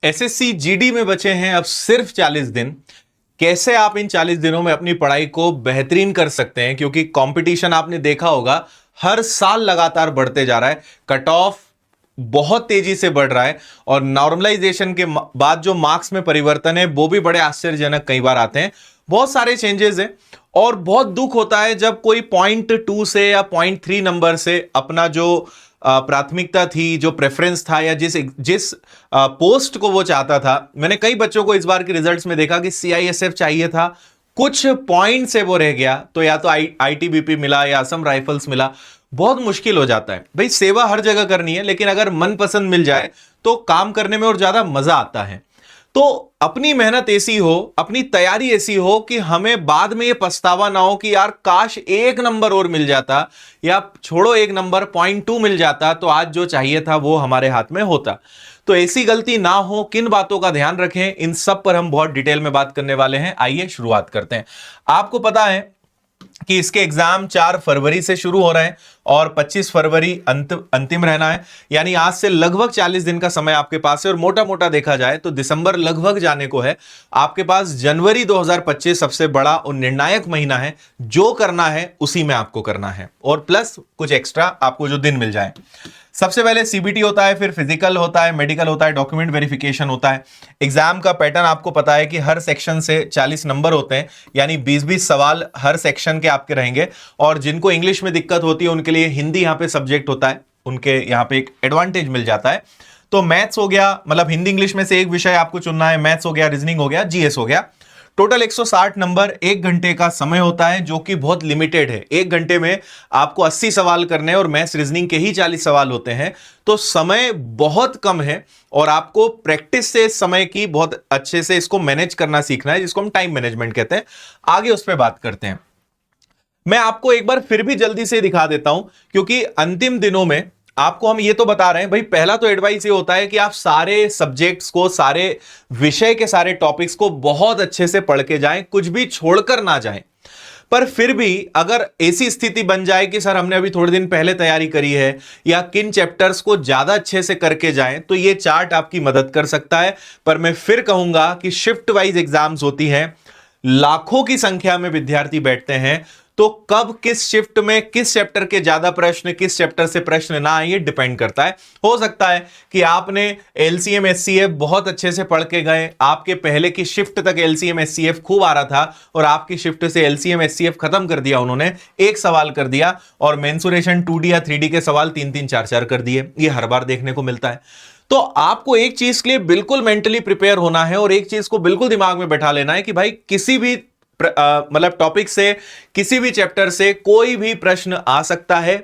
SSC GD में बचे हैं अब सिर्फ 40 दिन। कैसे आप इन 40 दिनों में अपनी पढ़ाई को बेहतरीन कर सकते हैं, क्योंकि कंपटीशन आपने देखा होगा हर साल लगातार बढ़ते जा रहा है, कट ऑफ बहुत तेजी से बढ़ रहा है और नॉर्मलाइजेशन के बाद जो मार्क्स में परिवर्तन है वो भी बड़े आश्चर्यजनक कई बार आते हैं। बहुत सारे चेंजेस हैं और बहुत दुख होता है जब कोई 0.2 से या 0.3 नंबर से अपना जो प्राथमिकता थी, जो प्रेफरेंस था या जिस पोस्ट को वो चाहता था। मैंने कई बच्चों को इस बार के रिजल्ट्स में देखा कि सीआईएसएफ चाहिए था, कुछ पॉइंट से वो रह गया, तो या तो आईटीबीपी मिला या असम राइफल्स मिला। बहुत मुश्किल हो जाता है भाई, सेवा हर जगह करनी है, लेकिन अगर मनपसंद मिल जाए तो काम करने में और ज्यादा मजा आता है। तो अपनी मेहनत ऐसी हो, अपनी तैयारी ऐसी हो कि हमें बाद में ये पछतावा ना हो कि यार काश 1 नंबर और मिल जाता, या छोड़ो 1 नंबर 0.2 मिल जाता तो आज जो चाहिए था वो हमारे हाथ में होता। तो ऐसी गलती ना हो, किन बातों का ध्यान रखें, इन सब पर हम बहुत डिटेल में बात करने वाले हैं। आइए शुरुआत करते हैं। आपको पता है कि इसके एग्जाम 4 फरवरी से शुरू हो रहे हैं और 25 फरवरी अंतिम रहना है, यानी आज से लगभग 40 दिन का समय आपके पास है। और मोटा मोटा देखा जाए तो दिसंबर लगभग जाने को है, आपके पास जनवरी 2025 सबसे बड़ा और निर्णायक महीना है। जो करना है उसी में आपको करना है और प्लस कुछ एक्स्ट्रा आपको जो दिन मिल जाए। सबसे पहले सीबीटी होता है, फिर फिजिकल होता है, मेडिकल होता है, डॉक्यूमेंट वेरिफिकेशन होता है। एग्जाम का पैटर्न आपको पता है कि हर सेक्शन से 40 नंबर होते हैं, यानी 20-20 सवाल हर सेक्शन के आपके रहेंगे। और जिनको इंग्लिश में दिक्कत होती है उनके लिए हिंदी यहाँ पे सब्जेक्ट होता है, उनके यहाँ पे एक एडवांटेज मिल जाता है। तो मैथ्स हो गया, मतलब हिंदी इंग्लिश में से एक विषय आपको चुनना है। मैथ्स हो गया, रीजनिंग हो गया, जीएस हो गया। टोटल 160 नंबर, 1 घंटे का समय होता है, जो कि बहुत लिमिटेड है। 1 घंटे में आपको 80 सवाल करने और मैथ्स रीजनिंग के ही 40 सवाल होते हैं, तो समय बहुत कम है। और आपको प्रैक्टिस से समय की बहुत अच्छे से इसको मैनेज करना सीखना है, जिसको हम टाइम मैनेजमेंट कहते हैं। आगे उस पर बात करते हैं। मैं आपको एक बार फिर भी जल्दी से दिखा देता हूं, क्योंकि अंतिम दिनों में आपको हम ये तो बता रहे हैं भाई। पहला तो एडवाइस ये होता है कि आप सारे सब्जेक्ट्स को, सारे विषय के सारे टॉपिक्स को बहुत अच्छे से पढ़ के जाएं, कुछ भी छोड़कर ना जाएं। पर फिर भी अगर ऐसी स्थिति बन जाए कि सर हमने अभी थोड़े दिन पहले तैयारी करी है, या किन चैप्टर्स को ज्यादा अच्छे से करके जाएं, तो ये चार्ट आपकी मदद कर सकता है। पर मैं फिर कहूंगा कि शिफ्ट वाइज एग्जाम्स होती हैं, लाखों की संख्या में विद्यार्थी बैठते हैं, तो कब किस शिफ्ट में किस चैप्टर के ज्यादा प्रश्न, किस चैप्टर से प्रश्न ना आए, ये डिपेंड करता है। हो सकता है कि आपने एलसीएम एचसीएफ बहुत अच्छे से पढ़ के गए, आपके पहले की शिफ्ट तक एलसीएम एचसीएफ खूब आ रहा था, और आपकी शिफ्ट से एलसीएम एचसीएफ खत्म कर दिया उन्होंने, एक सवाल कर दिया, और मेंसुरेशन 2D या 3D के सवाल 3-3 4-4 कर दिए। ये हर बार देखने को मिलता है। तो आपको एक चीज के लिए बिल्कुल मेंटली प्रिपेयर होना है और एक चीज को बिल्कुल दिमाग में बैठा लेना है कि भाई किसी भी मतलब टॉपिक से, किसी भी चैप्टर से कोई भी प्रश्न आ सकता है।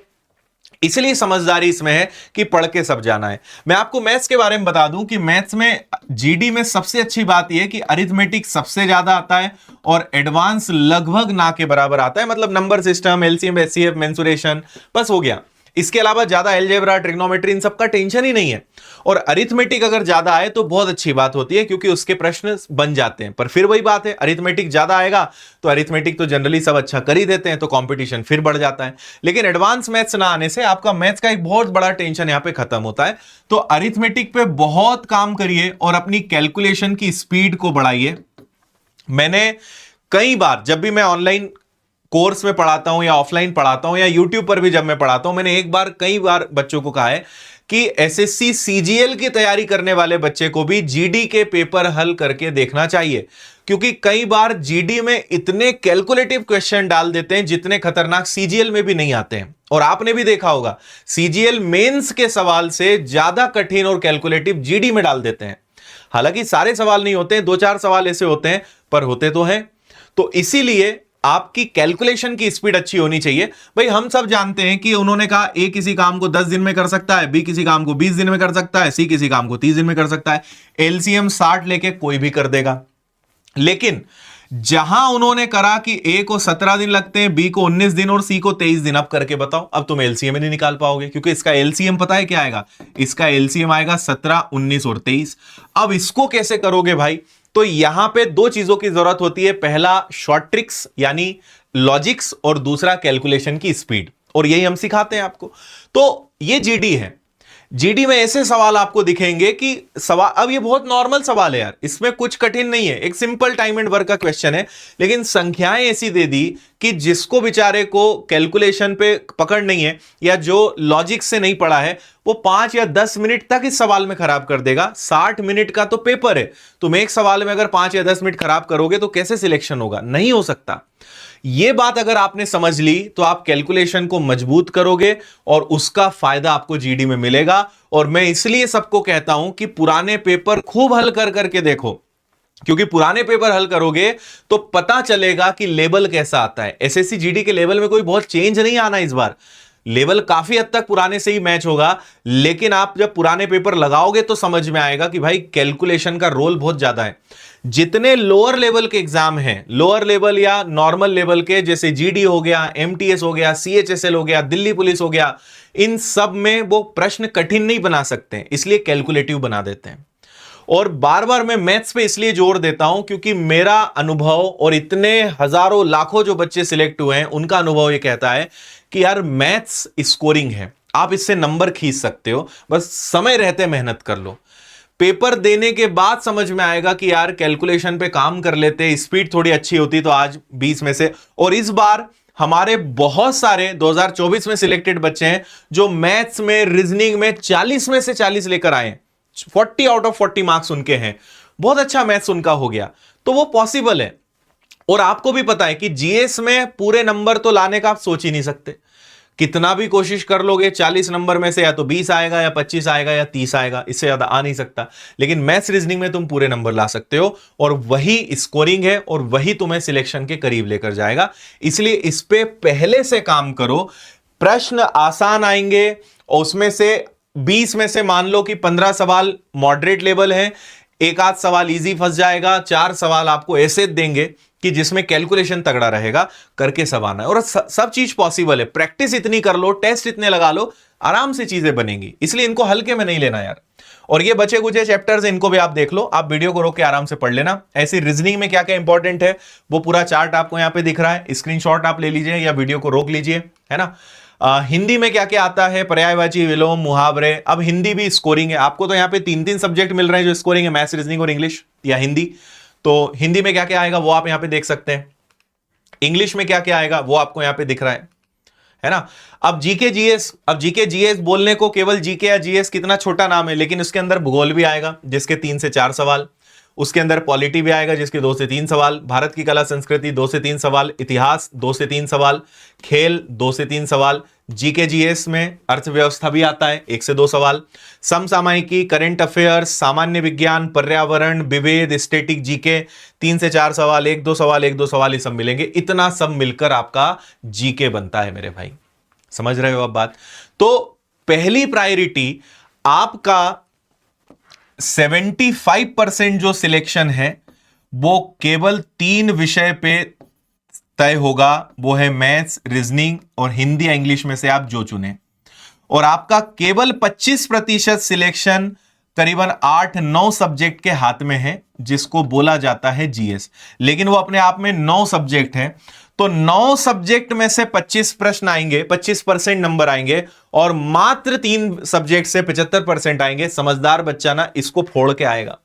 इसलिए समझदारी इसमें है कि पढ़ के सब जाना है। मैं आपको मैथ्स के बारे में बता दूं कि मैथ्स में जीडी में सबसे अच्छी बात यह है कि अरिथमेटिक सबसे ज्यादा आता है और एडवांस लगभग ना के बराबर आता है। मतलब number system, LCM, HCF, mensuration, बस हो गया। इसके अलावा ज्यादा अलजेब्रा, ट्रिग्नोमेट्री, इन सबका टेंशन ही नहीं है। और अरिथमेटिक अगर ज्यादा आए तो बहुत अच्छी बात होती है, क्योंकि उसके प्रश्न बन जाते हैं। पर फिर वही बात है, अरिथमेटिक ज्यादा आएगा तो अरिथमेटिक तो जनरली सब अच्छा कर ही देते हैं, तो कंपटीशन फिर बढ़ जाता है। लेकिन एडवांस मैथ्स ना आने से आपका मैथ्स का एक बहुत बड़ा टेंशन यहां पे खत्म होता है। तो अरिथमेटिक पे बहुत काम करिए और अपनी कैलकुलेशन की स्पीड को बढ़ाइए। मैंने कई बार, जब भी मैं ऑनलाइन कोर्स में पढ़ाता हूं या ऑफलाइन पढ़ाता हूं या यूट्यूब पर भी जब मैं पढ़ाता हूं, मैंने कई बार बच्चों को कहा है कि एसएससी सीजीएल की तैयारी करने वाले बच्चे को भी जीडी के पेपर हल करके देखना चाहिए। क्योंकि कई बार जीडी में इतने कैलकुलेटिव क्वेश्चन डाल देते हैं जितने खतरनाक सीजीएल में भी नहीं आते हैं। और आपने भी देखा होगा, सीजीएल मेंस के सवाल से ज्यादा कठिन और कैलकुलेटिव जीडी में डाल देते हैं। हालांकि सारे सवाल नहीं होते हैं, 2-4 सवाल ऐसे होते हैं, पर होते तो हैं। तो इसीलिए आपकी कैलकुलेशन की स्पीड अच्छी होनी चाहिए। भाई हम सब जानते हैं कि उन्होंने कहा ए किसी काम को 10 दिन में कर सकता है, बी किसी काम को 20 दिन में कर सकता है, सी किसी काम को 30 दिन में कर सकता है, एलसीएम 60 लेके कोई भी कर देगा। लेकिन जहां उन्होंने करा कि ए को 17 दिन लगते हैं, बी को 19 दिन और सी को 23 दिन, अब करके बताओ। अब तुम एलसीएम नहीं निकाल पाओगे, क्योंकि इसका एलसीएम पता है क्या आएगा? इसका एलसीएम आएगा 17, 19 और 23। अब इसको कैसे करोगे भाई? तो यहां पे 2 चीजों की जरूरत होती है। पहला शॉर्ट ट्रिक्स यानी लॉजिक्स, और दूसरा कैलकुलेशन की स्पीड, और यही हम सिखाते हैं आपको। तो ये जीडी है। जीडी में ऐसे सवाल आपको दिखेंगे कि सवाल, अब ये बहुत नॉर्मल सवाल है यार, इसमें कुछ कठिन नहीं है, एक सिंपल टाइम एंड वर्क का क्वेश्चन है, लेकिन संख्याएं ऐसी दे दी कि जिसको बेचारे को कैलकुलेशन पे पकड़ नहीं है या जो लॉजिक से नहीं पढ़ा है, वो 5 या 10 मिनट तक इस सवाल में खराब कर देगा। 60 मिनट का तो पेपर है, तुम एक सवाल में अगर 5 या 10 मिनट खराब करोगे तो कैसे सिलेक्शन होगा? नहीं हो सकता। यह बात अगर आपने समझ ली तो आप कैलकुलेशन को मजबूत करोगे और उसका फायदा आपको जीडी में मिलेगा। और मैं इसलिए सबको कहता हूं कि पुराने पेपर खूब हल कर करके देखो, क्योंकि पुराने पेपर हल करोगे तो पता चलेगा कि लेवल कैसा आता है। एसएससी जीडी के लेवल में कोई बहुत चेंज नहीं आना इस बार, लेवल काफी हद तक पुराने से ही मैच होगा, लेकिन आप जब पुराने पेपर लगाओगे तो समझ में आएगा कि भाई कैलकुलेशन का रोल बहुत ज्यादा है। जितने लोअर लेवल के एग्जाम हैं, लोअर लेवल या नॉर्मल लेवल के, जैसे जीडी हो गया, एमटीएस हो गया, सीएचएसएल हो गया, दिल्ली पुलिस हो गया, इन सब में वो प्रश्न कठिन नहीं बना सकते, इसलिए कैलकुलेटिव बना देते हैं। और बार बार मैं मैथ्स पे इसलिए जोर देता हूं क्योंकि मेरा अनुभव और इतने हजारों लाखों जो बच्चे सिलेक्ट हुए हैं उनका अनुभव यह कहता है कि यार मैथ्स स्कोरिंग है, आप इससे नंबर खींच सकते हो, बस समय रहते मेहनत कर लो। पेपर देने के बाद समझ में आएगा कि यार कैलकुलेशन पे काम कर लेते, स्पीड थोड़ी अच्छी होती तो आज 20 में से। और इस बार हमारे बहुत सारे 2024 में सिलेक्टेड बच्चे हैं जो मैथ्स में, रीजनिंग में 40 में से 40 लेकर आए, 40 आउट ऑफ 40 मार्क्स उनके हैं, बहुत अच्छा मैथ्स उनका हो गया। तो वो पॉसिबल है। और आपको भी पता है कि जीएस में पूरे नंबर तो लाने का आप सोच ही नहीं सकते, कितना भी कोशिश कर लोगे 40 नंबर में से या तो 20 आएगा या 25 आएगा या 30 आएगा, इससे ज्यादा आ नहीं सकता। लेकिन मैथ्स रीजनिंग में तुम पूरे नंबर ला सकते हो और वही स्कोरिंग है और वही तुम्हें सिलेक्शन के करीब लेकर जाएगा। इसलिए इस पे पहले से काम करो। प्रश्न आसान आएंगे और उसमें से 20 में से मान लो कि 15 सवाल मॉडरेट लेवल है, एक आध सवाल इजी फंस जाएगा, 4 सवाल आपको ऐसे देंगे कि जिसमें कैलकुलेशन तगड़ा रहेगा, करके सब आना है। और सब चीज पॉसिबल है, प्रैक्टिस इतनी कर लो, टेस्ट इतने लगा लो, आराम से चीजें बनेंगी। इसलिए इनको हल्के में नहीं लेना यार। और ये बचे कुछ चैप्टर्स इनको भी आप देख लो, आप वीडियो को रोक के आराम से पढ़ लेना। ऐसी रीजनिंग में क्या क्या इंपॉर्टेंट है वो पूरा चार्ट आपको यहां पे दिख रहा है, स्क्रीनशॉट आप ले लीजिए या वीडियो को रोक लीजिए, है ना। हिंदी में क्या क्या आता है, पर्यायवाची, विलोम, मुहावरे। अब हिंदी भी स्कोरिंग है, आपको तो यहाँ पे 3-3 सब्जेक्ट मिल रहे हैं जो स्कोरिंग है, मैथ्स, रीजनिंग और इंग्लिश या हिंदी। तो हिंदी में क्या क्या आएगा वो आप यहां पे देख सकते हैं, इंग्लिश में क्या क्या आएगा वो आपको यहां पे दिख रहा है ना। अब जीके जीएस, अब जीके जीएस बोलने को केवल जीके या जीएस कितना छोटा नाम है, लेकिन उसके अंदर भूगोल भी आएगा जिसके 3 से 4 सवाल, उसके अंदर पॉलिटी भी आएगा जिसके 2 से 3 सवाल, भारत की कला संस्कृति 2 से 3 सवाल, इतिहास 2 से 3 सवाल, खेल 2 से 3 सवाल, जीके जीएस में अर्थव्यवस्था भी आता है 1 से 2 सवाल, समसामयिकी, करंट अफेयर्स, सामान्य विज्ञान, पर्यावरण, विवेद, स्टैटिक जीके 3 से 4 सवाल, 1-2 सवाल, 1-2 सवाल, ये सब मिलेंगे। इतना सब मिलकर आपका जीके बनता है मेरे भाई, समझ रहे हो अब बात। तो पहली प्रायोरिटी आपका 75% जो सिलेक्शन है वो केवल 3 विषय पे तय होगा, वो है मैथ्स, रीजनिंग और हिंदी या इंग्लिश में से आप जो चुने। और आपका केवल 25% सिलेक्शन करीबन 8-9 सब्जेक्ट के हाथ में है जिसको बोला जाता है जीएस, लेकिन वो अपने आप में 9 सब्जेक्ट हैं। तो 9 सब्जेक्ट में से 25 प्रश्न आएंगे, 25% नंबर आएंगे और मात्र 3 सब्जेक्ट से 75% आएंगे। समझदार बच्चा ना इसको फोड़ के आएगा,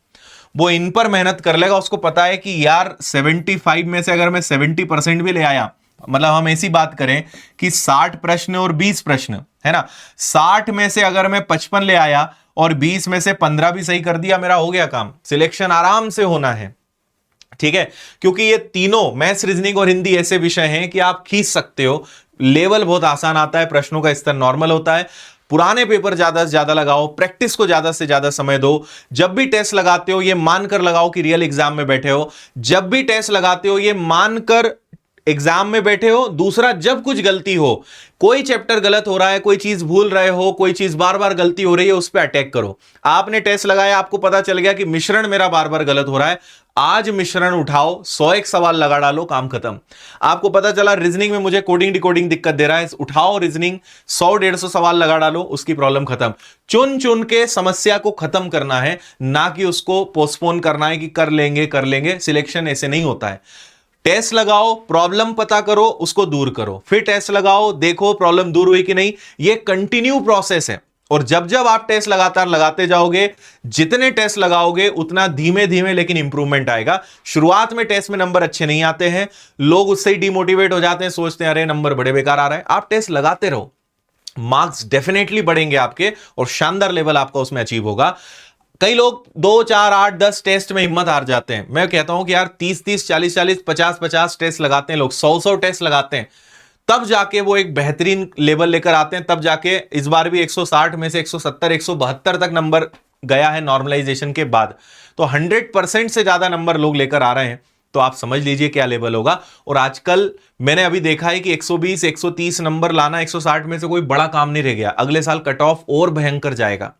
वो इन पर मेहनत कर लेगा। उसको पता है कि यार 75 में से अगर मैं 70% भी ले आया, मतलब हम ऐसी बात करें कि 60 प्रश्न और 20 प्रश्न है ना, 60 में से अगर मैं 55 ले आया और 20 में से 15 भी सही कर दिया, मेरा हो गया काम, सिलेक्शन आराम से होना है। ठीक है, क्योंकि ये तीनों मैथ्स, रीजनिंग और हिंदी ऐसे विषय हैं कि आप खींच सकते हो, लेवल बहुत आसान आता है, प्रश्नों का स्तर नॉर्मल होता है। पुराने पेपर ज्यादा से ज्यादा लगाओ, प्रैक्टिस को ज्यादा से ज्यादा समय दो। जब भी टेस्ट लगाते हो ये मानकर लगाओ कि रियल एग्जाम में बैठे हो, जब भी टेस्ट लगाते हो ये मानकर एग्जाम में बैठे हो। दूसरा, जब कुछ गलती हो, कोई चैप्टर गलत हो रहा है, कोई चीज भूल रहे हो, कोई चीज बार बार गलती हो रही है, उस पर अटैक करो। आपने टेस्ट लगाया, आपको पता चल गया कि मिश्रण मेरा बार बार गलत हो रहा है, आज मिश्रण उठाओ, 101 सवाल लगा डालो, काम खत्म। आपको पता चला रीजनिंग में मुझे कोडिंग डिकोडिंग दिक्कत दे रहा है, उठाओ रीजनिंग, 100-150 सवाल लगा डालो, उसकी प्रॉब्लम खत्म। चुन चुन के समस्या को खत्म करना है, ना कि उसको पोस्टपोन करना है कि कर लेंगे कर लेंगे। सिलेक्शन ऐसे नहीं होता है। टेस्ट लगाओ, प्रॉब्लम पता करो, उसको दूर करो, फिर टेस्ट लगाओ, देखो प्रॉब्लम दूर हुई कि नहीं। यह कंटिन्यू प्रोसेस है, और जब जब आप टेस्ट लगातार लगाते जाओगे, जितने टेस्ट लगाओगे उतना धीमे धीमे लेकिन इंप्रूवमेंट आएगा। शुरुआत में टेस्ट में नंबर अच्छे नहीं आते हैं, लोग उससे ही डिमोटिवेट हो जाते हैं, सोचते हैं अरे नंबर बड़े बेकार आ रहा है। आप टेस्ट लगाते रहो, मार्क्स डेफिनेटली बढ़ेंगे आपके और शानदार लेवल आपका उसमें अचीव होगा। कई लोग 2, 4, 8, 10 टेस्ट में हिम्मत हार जाते हैं। मैं कहता हूं कि यार 30, 40, 50 टेस्ट लगाते हैं लोग, 100 टेस्ट लगाते हैं, तब जाके वो एक बेहतरीन लेवल लेकर आते हैं। तब जाके इस बार भी 160 में से 170, 172 तक नंबर गया है नॉर्मलाइजेशन के बाद। तो 100% से ज्यादा नंबर लोग लेकर आ रहे हैं, तो आप समझ लीजिए क्या लेवल होगा। और आजकल मैंने अभी देखा है कि 120, 130 नंबर लाना 160 में से कोई बड़ा काम नहीं रह गया। अगले साल कट ऑफ और भयंकर जाएगा।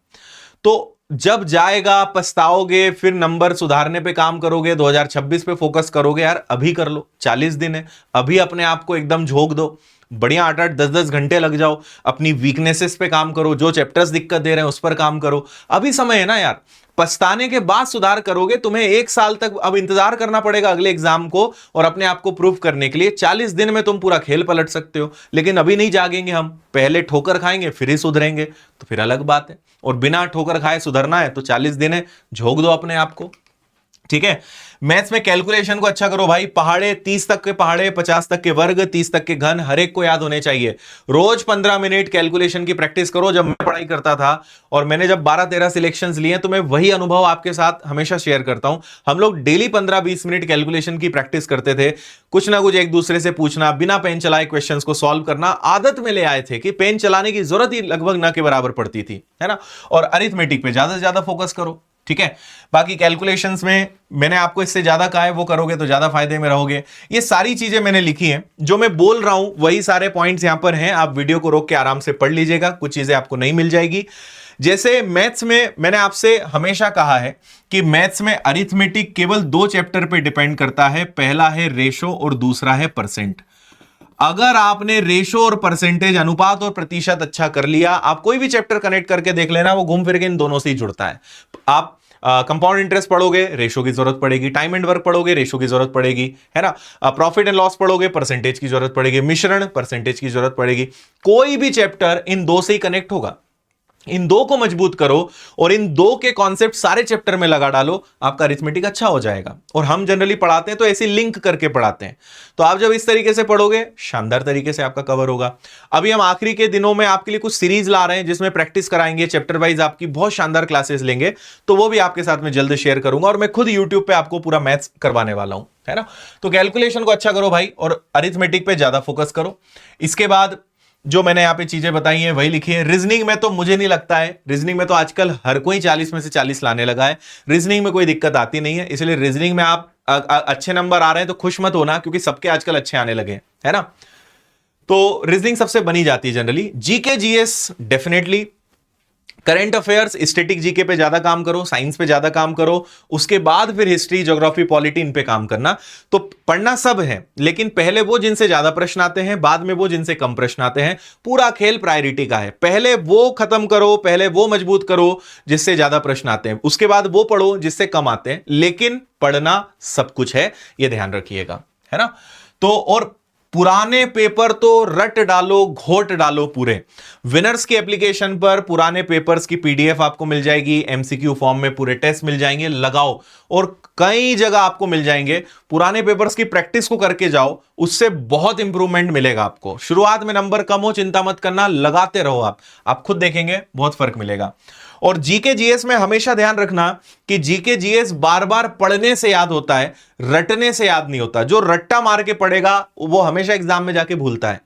तो जब जाएगा पछताओगे, फिर नंबर सुधारने पे काम करोगे, 2026 पे फोकस करोगे। यार अभी कर लो, 40 दिन है, अभी अपने आप को एकदम झोंक दो, बढ़िया 8-8, 10-10 घंटे लग जाओ, अपनी वीकनेसेस पे काम करो, जो चैप्टर्स दिक्कत दे रहे हैं उस पर काम करो। अभी समय है ना यार, पछताने के बाद सुधार करोगे। तुम्हें 1 साल तक अब इंतजार करना पड़ेगा अगले एग्जाम को और अपने आप को प्रूव करने के लिए। 40 दिन में तुम पूरा खेल पलट सकते हो, लेकिन अभी नहीं जागेंगे हम, पहले ठोकर खाएंगे फिर ही सुधरेंगे, तो फिर अलग बात है। और बिना ठोकर खाए सुधरना है तो 40 दिन है, झोंक दो अपने आप को। ठीक है, मैथ्स में कैलकुलेशन को अच्छा करो भाई। पहाड़े 30 तक के पहाड़े, 50 तक के वर्ग, 30 तक के घन, हर एक को याद होने चाहिए। रोज 15 मिनट कैलकुलेशन की प्रैक्टिस करो। जब मैं पढ़ाई करता था और मैंने जब 12-13 सिलेक्शंस लिए तो मैं वही अनुभव आपके साथ हमेशा शेयर करता हूं। हम लोग डेली 15-20 मिनट कैलकुलेशन की प्रैक्टिस करते थे, कुछ ना कुछ एक दूसरे से पूछना, बिना पेन चलाए क्वेश्चंस को सॉल्व करना आदत में ले आए थे कि पेन चलाने की जरूरत ही लगभग ना के बराबर पड़ती थी, है ना। और अरिथमेटिक पे ज्यादा से ज्यादा फोकस करो। ठीक है, बाकी कैलकुलेशंस में मैंने आपको इससे ज्यादा कहा है, वो करोगे तो ज्यादा फायदे में रहोगे। ये सारी चीजें मैंने लिखी हैं, जो मैं बोल रहा हूं वही सारे पॉइंट्स यहां पर हैं। आप वीडियो को रोक के आराम से पढ़ लीजिएगा, कुछ चीजें आपको नहीं मिल जाएगी। जैसे मैथ्स में मैंने आपसे हमेशा कहा है कि मैथ्स में अरिथमेटिक केवल 2 चैप्टर पे डिपेंड करता है, पहला है रेशो और दूसरा है परसेंट। अगर आपने रेशो और परसेंटेज, अनुपात और प्रतिशत अच्छा कर लिया, आप कोई भी चैप्टर कनेक्ट करके देख लेना, वो घूम फिर के इन दोनों से ही जुड़ता है। आप कंपाउंड इंटरेस्ट पढ़ोगे, रेशो की जरूरत पड़ेगी। टाइम एंड वर्क पढ़ोगे, रेशो की जरूरत पड़ेगी, है ना। प्रॉफिट एंड लॉस पढ़ोगे, परसेंटेज की जरूरत पड़ेगी। मिश्रण, परसेंटेज की जरूरत पड़ेगी। कोई भी चैप्टर इन 2 से ही कनेक्ट होगा। इन 2 को मजबूत करो और इन 2 के कॉन्सेप्ट सारे चैप्टर में लगा डालो, आपका अरिथमेटिक अच्छा हो जाएगा। और हम जनरली पढ़ाते हैं तो ऐसे लिंक करके पढ़ाते हैं, तो आप जब इस तरीके से पढ़ोगे, शानदार तरीके से आपका कवर होगा। अभी हम आखिरी के दिनों में आपके लिए कुछ सीरीज ला रहे हैं जिसमें प्रैक्टिस कराएंगे, चैप्टर वाइज आपकी बहुत शानदार क्लासेस लेंगे, तो वो भी आपके साथ में जल्द शेयर करूंगा। और मैं खुद यूट्यूब पे आपको पूरा मैथ्स करवाने वाला हूं, है ना। तो कैलकुलेशन को अच्छा करो भाई और अरिथमेटिक पे ज्यादा फोकस करो। इसके बाद जो मैंने यहां पे चीजें बताई हैं वही लिखी है। रीजनिंग में तो मुझे नहीं लगता है, रीजनिंग में तो आजकल हर कोई 40 में से 40 लाने लगा है, रीजनिंग में कोई दिक्कत आती नहीं है। इसलिए रीजनिंग में आप अच्छे नंबर आ रहे हैं तो खुश मत होना, क्योंकि सबके आजकल अच्छे आने लगे, है ना। तो रीजनिंग सबसे बनी जाती है generally. GK GS definitely, current affairs, static GK पे ज्यादा काम करो, साइंस पे ज्यादा काम करो, उसके बाद फिर हिस्ट्री, ज्योग्राफी, पॉलिटी, इन पे काम करना। तो पढ़ना सब है, लेकिन पहले वो जिनसे ज्यादा प्रश्न आते हैं, बाद में वो जिनसे कम प्रश्न आते हैं। पूरा खेल प्रायोरिटी का है। पहले वो खत्म करो, पहले वो मजबूत करो जिससे ज्यादा प्रश्न आते हैं, उसके बाद वो पढ़ो जिससे कम आते हैं। लेकिन पढ़ना सब कुछ है, यह ध्यान रखिएगा, है ना। तो और पुराने पेपर तो रट डालो, घोट डालो पूरे। विनर्स की एप्लीकेशन पर पुराने पेपर्स की पीडीएफ आपको मिल जाएगी, एमसीक्यू फॉर्म में पूरे टेस्ट मिल जाएंगे, लगाओ। और कई जगह आपको मिल जाएंगे, पुराने पेपर्स की प्रैक्टिस को करके जाओ, उससे बहुत इंप्रूवमेंट मिलेगा आपको। शुरुआत में नंबर कम हो, चिंता मत करना, लगाते रहो आप खुद देखेंगे बहुत फर्क मिलेगा। और जीके जीएस में हमेशा ध्यान रखना कि जीके जीएस बार बार पढ़ने से याद होता है, रटने से याद नहीं होता। जो रट्टा मार के पढ़ेगा वो हमेशा एग्जाम में जाके भूलता है।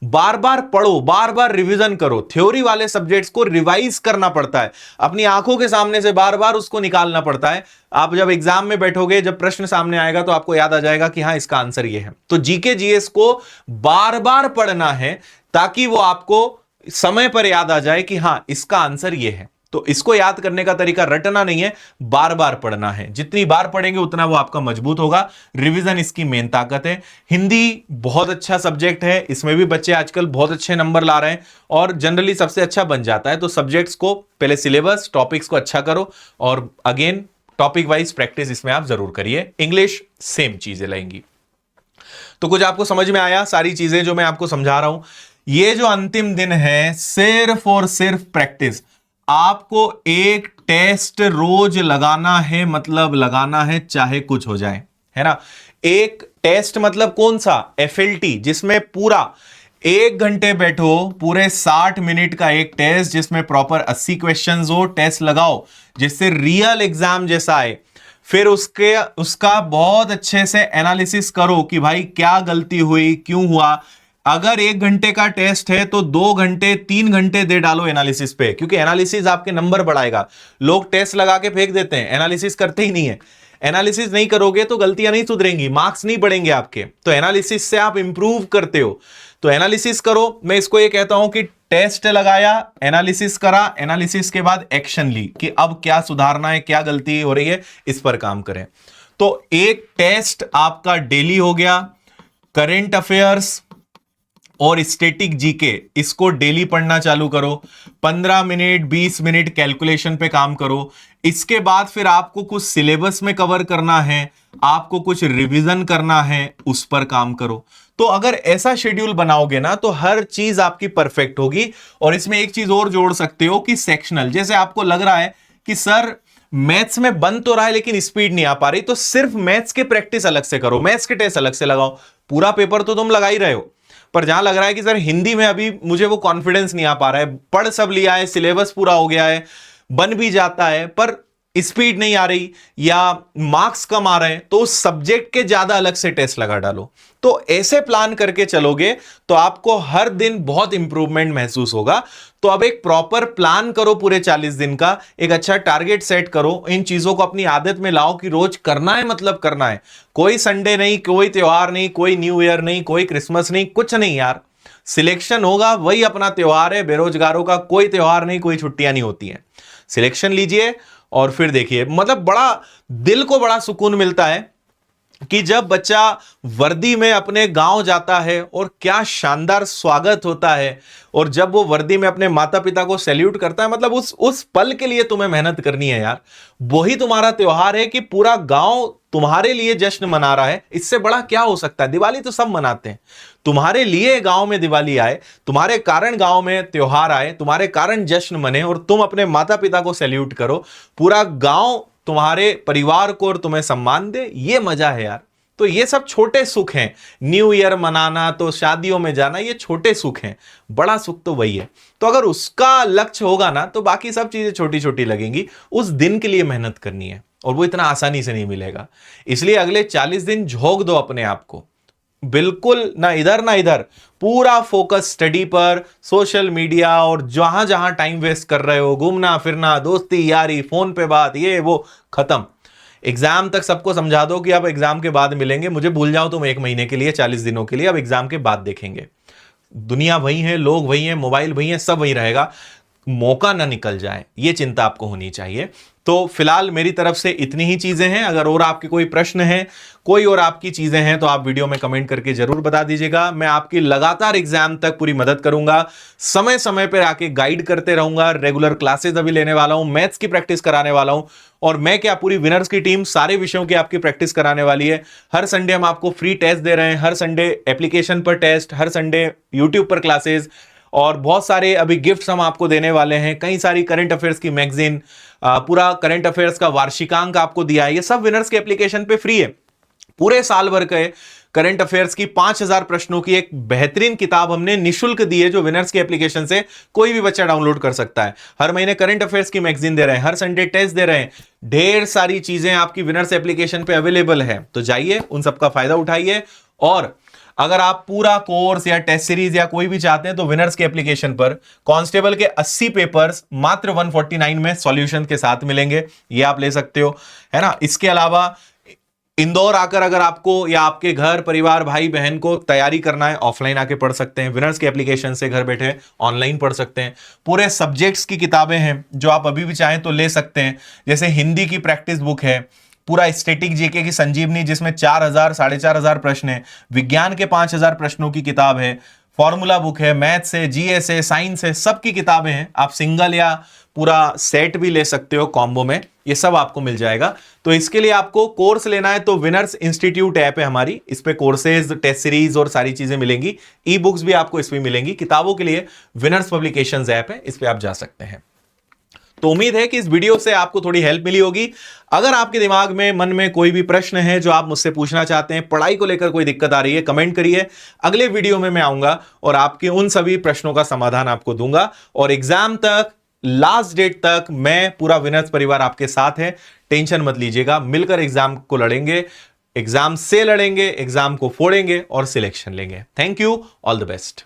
बार बार पढ़ो, बार बार रिवीजन करो। थ्योरी वाले सब्जेक्ट्स को रिवाइज करना पड़ता है, अपनी आंखों के सामने से बार बार उसको निकालना पड़ता है। आप जब एग्जाम में बैठोगे, जब प्रश्न सामने आएगा तो आपको याद आ जाएगा कि हाँ, इसका आंसर ये है। तो जीके जीएस को बार बार पढ़ना है ताकि वो आपको समय पर याद आ जाए कि हाँ, इसका आंसर ये है। तो इसको याद करने का तरीका रटना नहीं है, बार बार पढ़ना है। जितनी बार पढ़ेंगे उतना वो आपका मजबूत होगा। रिवीजन इसकी मेन ताकत है। हिंदी बहुत अच्छा सब्जेक्ट है, इसमें भी बच्चे आजकल बहुत अच्छे नंबर ला रहे हैं और जनरली सबसे अच्छा बन जाता है। तो सब्जेक्ट्स को पहले सिलेबस, टॉपिक्स को अच्छा करो और अगेन टॉपिक वाइज प्रैक्टिस इसमें आप जरूर करिए। इंग्लिश सेम चीजें लगेंगी। तो कुछ आपको समझ में आया सारी चीजें जो मैं आपको समझा रहा हूं। ये जो अंतिम दिन है सिर्फ और सिर्फ प्रैक्टिस। आपको एक टेस्ट रोज लगाना है, मतलब लगाना है चाहे कुछ हो जाए, है ना। एक टेस्ट मतलब कौन सा, FLT, जिसमें पूरा 1 घंटे बैठो, पूरे 60 मिनट का एक टेस्ट जिसमें प्रॉपर 80 क्वेश्चंस हो, टेस्ट लगाओ जिससे रियल एग्जाम जैसा आए। फिर उसका बहुत अच्छे से एनालिसिस करो कि भाई क्या गलती हुई, क्यों हुआ। अगर 1 घंटे का टेस्ट है तो 2 घंटे 3 घंटे दे डालो एनालिसिस पे, क्योंकि एनालिसिस आपके नंबर बढ़ाएगा। लोग टेस्ट लगा के फेंक देते हैं, एनालिसिस करते ही नहीं है। एनालिसिस नहीं करोगे तो गलतियां नहीं सुधरेंगी, मार्क्स नहीं बढ़ेंगे आपके। तो एनालिसिस से आप इंप्रूव करते हो, तो एनालिसिस करो। मैं इसको ये कहता हूं कि टेस्ट लगाया, एनालिसिस करा, एनालिसिस के बाद एक्शन ली कि अब क्या सुधारना है, क्या गलती हो रही है, इस पर काम करें। तो एक टेस्ट आपका डेली हो गया। करंट अफेयर्स और स्टैटिक जीके, इसको डेली पढ़ना चालू करो। 15 मिनट 20 मिनट कैलकुलेशन पे काम करो। इसके बाद फिर आपको कुछ सिलेबस में कवर करना है, आपको कुछ रिवीजन करना है, उस पर काम करो। तो अगर ऐसा शेड्यूल बनाओगे ना तो हर चीज आपकी परफेक्ट होगी। और इसमें एक चीज और जोड़ सकते हो कि सेक्शनल, जैसे आपको लग रहा है कि सर मैथ्स में बन तो रहा है लेकिन स्पीड नहीं आ पा रही, तो सिर्फ मैथ्स के प्रैक्टिस अलग से करो, मैथ्स के टेस्ट अलग से लगाओ। पूरा पेपर तो तुम लगा ही रहे हो, पर जहां लग रहा है कि सर हिंदी में अभी मुझे वो कॉन्फिडेंस नहीं आ पा रहा है, पढ़ सब लिया है, सिलेबस पूरा हो गया है, बन भी जाता है, पर स्पीड नहीं आ रही या मार्क्स कम आ रहे हैं, तो उस सब्जेक्ट के ज्यादा अलग से टेस्ट लगा डालो। तो ऐसे प्लान करके चलोगे तो आपको हर दिन बहुत इंप्रूवमेंट महसूस होगा। तो अब एक प्रॉपर प्लान करो पूरे 40 दिन का, एक अच्छा टारगेट सेट करो, इन चीजों को अपनी आदत में लाओ कि रोज करना है, मतलब करना है। कोई संडे नहीं, कोई त्योहार नहीं, कोई न्यू ईयर नहीं, कोई क्रिसमस नहीं, कुछ नहीं यार। सिलेक्शन होगा वही अपना त्योहार है, बेरोजगारों का कोई त्योहार नहीं, कोई छुट्टियां नहीं होती हैं। सिलेक्शन लीजिए और फिर देखिए, मतलब बड़ा दिल को बड़ा सुकून मिलता है कि जब बच्चा वर्दी में अपने गांव जाता है और क्या शानदार स्वागत होता है, और जब वो वर्दी में अपने माता पिता को सैल्यूट करता है। मतलब उस पल के लिए तुम्हें मेहनत करनी है यार। वही तुम्हारा त्योहार है कि पूरा गांव तुम्हारे लिए जश्न मना रहा है। इससे बड़ा क्या हो सकता है। दिवाली तो सब मनाते हैं, तुम्हारे लिए गांव में दिवाली आए, तुम्हारे कारण गांव में त्योहार आए, तुम्हारे कारण जश्न मने और तुम अपने माता पिता को सैल्यूट करो, पूरा गांव तुम्हारे परिवार को और तुम्हें सम्मान दे, ये मजा है यार। तो ये सब छोटे सुख हैं। न्यू ईयर मनाना, तो शादियों में जाना, ये छोटे सुख हैं, बड़ा सुख तो वही है। तो अगर उसका लक्ष्य होगा ना तो बाकी सब चीजें छोटी छोटी लगेंगी। उस दिन के लिए मेहनत करनी है और वो इतना आसानी से नहीं मिलेगा। इसलिए अगले 40 दिन झोंक दो अपने आप को, बिल्कुल ना इधर ना इधर, पूरा फोकस स्टडी पर। सोशल मीडिया और जहां जहां टाइम वेस्ट कर रहे हो, घूमना फिरना, दोस्ती यारी, फोन पे बात, ये वो, खत्म। एग्जाम तक सबको समझा दो कि अब एग्जाम के बाद मिलेंगे, मुझे भूल जाओ तुम 1 महीने के लिए, 40 दिनों के लिए, अब एग्जाम के बाद देखेंगे। दुनिया वही है, लोग वही हैं, मोबाइल वही है, सब वही रहेगा। मौका ना निकल जाए, ये चिंता आपको होनी चाहिए। तो फिलहाल मेरी तरफ से इतनी ही चीजें हैं। अगर और आपके कोई प्रश्न हैं, कोई और आपकी चीजें हैं, तो आप वीडियो में कमेंट करके जरूर बता दीजिएगा। मैं आपकी लगातार एग्जाम तक पूरी मदद करूंगा, समय समय पर आके गाइड करते रहूंगा। रेगुलर क्लासेस अभी लेने वाला हूं, मैथ्स की प्रैक्टिस कराने वाला हूं, और मैं क्या, पूरी विनर्स की टीम सारे विषयों की आपकी प्रैक्टिस कराने वाली है। हर संडे हम आपको फ्री टेस्ट दे रहे हैं, हर संडे एप्लीकेशन पर टेस्ट, हर संडे यूट्यूब पर क्लासेस, और बहुत सारे अभी गिफ्ट्स हम आपको देने वाले हैं। कई सारी करंट अफेयर्स की मैगजीन, पूरा करंट अफेयर्स का वार्षिकांक आपको दिया है, ये सब विनर्स के एप्लीकेशन पे फ्री है। पूरे साल भर के करंट अफेयर्स की 5000 प्रश्नों की एक बेहतरीन किताब हमने निशुल्क दी है, जो विनर्स के एप्लीकेशन से कोई भी बच्चा डाउनलोड कर सकता है। हर महीने करंट अफेयर्स की मैगजीन दे रहे हैं, हर संडे टेस्ट दे रहे हैं, ढेर सारी चीजें आपकी विनर्स एप्लीकेशन पे अवेलेबल है। तो जाइए, उन सबका फायदा उठाइए। और अगर आप पूरा कोर्स या टेस्ट सीरीज या कोई भी चाहते हैं तो विनर्स के एप्लीकेशन पर कांस्टेबल के 80 पेपर्स मात्र 149 में सॉल्यूशन के साथ मिलेंगे, ये आप ले सकते हो, है ना। इसके अलावा इंदौर आकर अगर आपको या आपके घर परिवार भाई बहन को तैयारी करना है, ऑफलाइन आके पढ़ सकते हैं, विनर्स के एप्लीकेशन से घर बैठे ऑनलाइन पढ़ सकते हैं। पूरे सब्जेक्ट्स की किताबें हैं जो आप अभी भी चाहें तो ले सकते हैं। जैसे हिंदी की प्रैक्टिस बुक है, पूरा स्टैटिक जीके की संजीवनी जिसमें 4000 4500 प्रश्न है, विज्ञान के 5000 प्रश्नों की किताब है, फॉर्मूला बुक है, मैथ्स है, जीएस है, साइंस है, सबकी किताबें हैं। आप सिंगल या पूरा सेट भी ले सकते हो कॉम्बो में, ये सब आपको मिल जाएगा। तो इसके लिए आपको कोर्स लेना है तो विनर्स इंस्टीट्यूट ऐप है हमारी, इस पे कोर्सेज, टेस्ट सीरीज और सारी चीजें मिलेंगी। ई बुक्स भी आपको इसमें मिलेंगी। किताबों के लिए विनर्स पब्लिकेशंस ऐप है, इस पे आप जा सकते हैं। तो उम्मीद है कि इस वीडियो से आपको थोड़ी हेल्प मिली होगी। अगर आपके दिमाग में, मन में कोई भी प्रश्न है जो आप मुझसे पूछना चाहते हैं, पढ़ाई को लेकर कोई दिक्कत आ रही है, कमेंट करिए। अगले वीडियो में मैं आऊंगा और आपके उन सभी प्रश्नों का समाधान आपको दूंगा। और एग्जाम तक, लास्ट डेट तक मैं, पूरा विनर्स परिवार आपके साथ है। टेंशन मत लीजिएगा, मिलकर एग्जाम को लड़ेंगे, एग्जाम से लड़ेंगे, एग्जाम को फोड़ेंगे और सिलेक्शन लेंगे। Thank you, all the best.